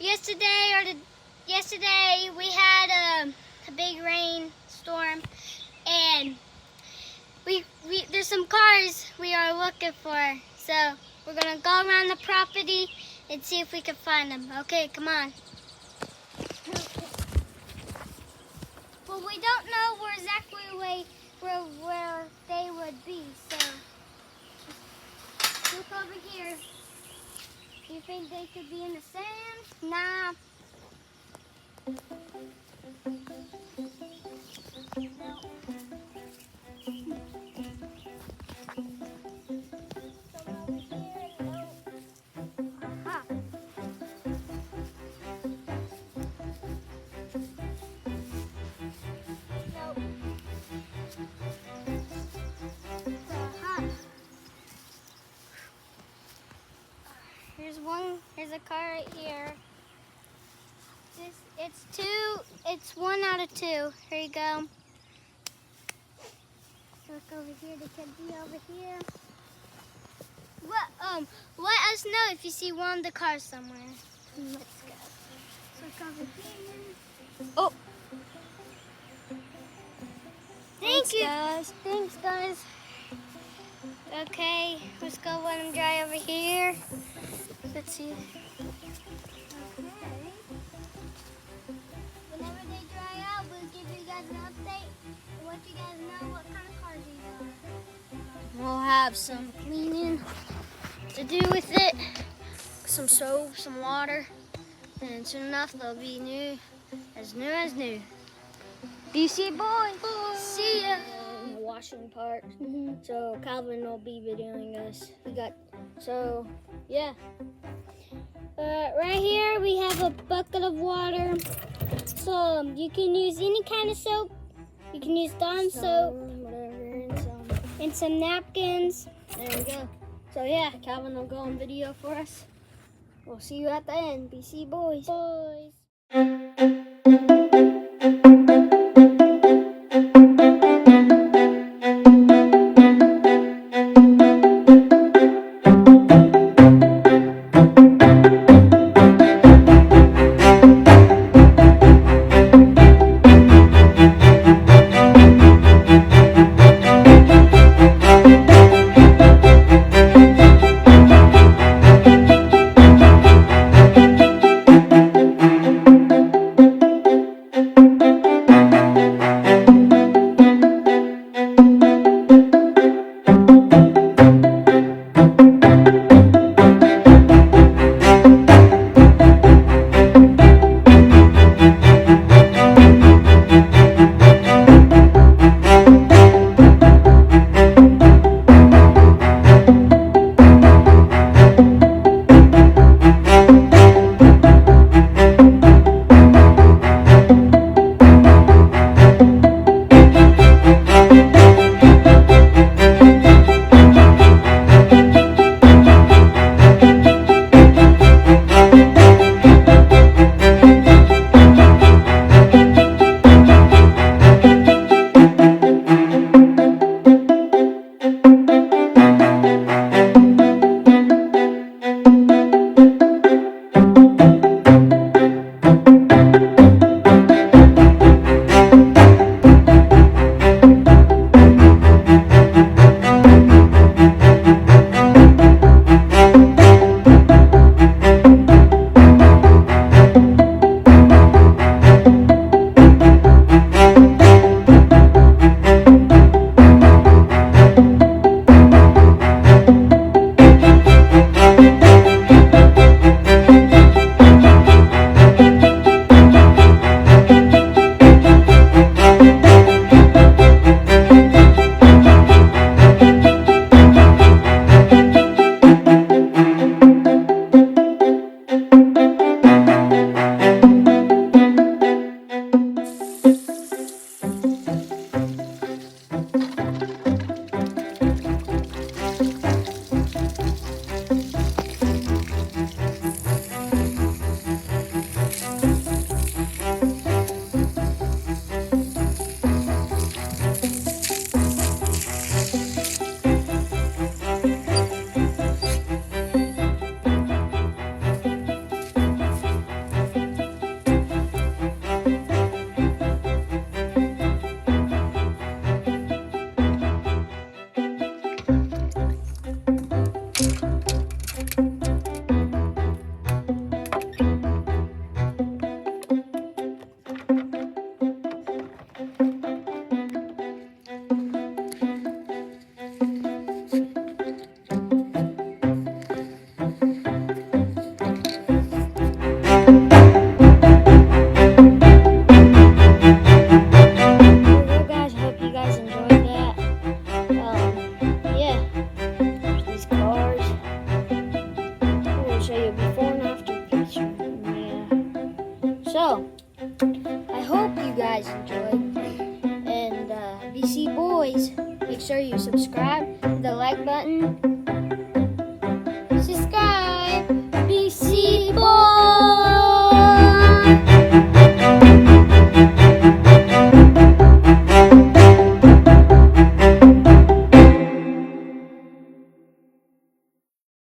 yesterday we had a big rainstorm, and there's some cars we are looking for. So we're gonna go around the property and see if we can find them. Okay, come on. Well, we don't know exactly where they would be, so just look over here. Do you think they could be in the sand? Nah. No. Aha. Nope. Aha. Here's a car right here. It's 1 out of 2. Here you go. Look over here, they could be over here. Let us know if you see one of the cars somewhere. Let's go. Look over here. Oh. Thanks, guys. Thanks, guys. Okay, let's go let them dry over here. Let's see. Okay. Whenever they dry out, we'll give you guys an update and let you guys know what kind of cars these are. We'll have some cleaning to do with it, some soap, some water, and soon enough they'll be new as new. BC boys. See ya. The washing part. So Calvin will be videoing us. Right here we have a bucket of water. So you can use any kind of soap. You can use Dawn soap, whatever, and some napkins. There we go. So yeah, Calvin will go on video for us. We'll see you at the end. BC boys. Well, guys, I hope you guys enjoyed that. Yeah, these cars. I'm gonna show you a before and after picture. Yeah. So, I hope you guys enjoyed. And BC Boys, make sure you subscribe, hit the like button,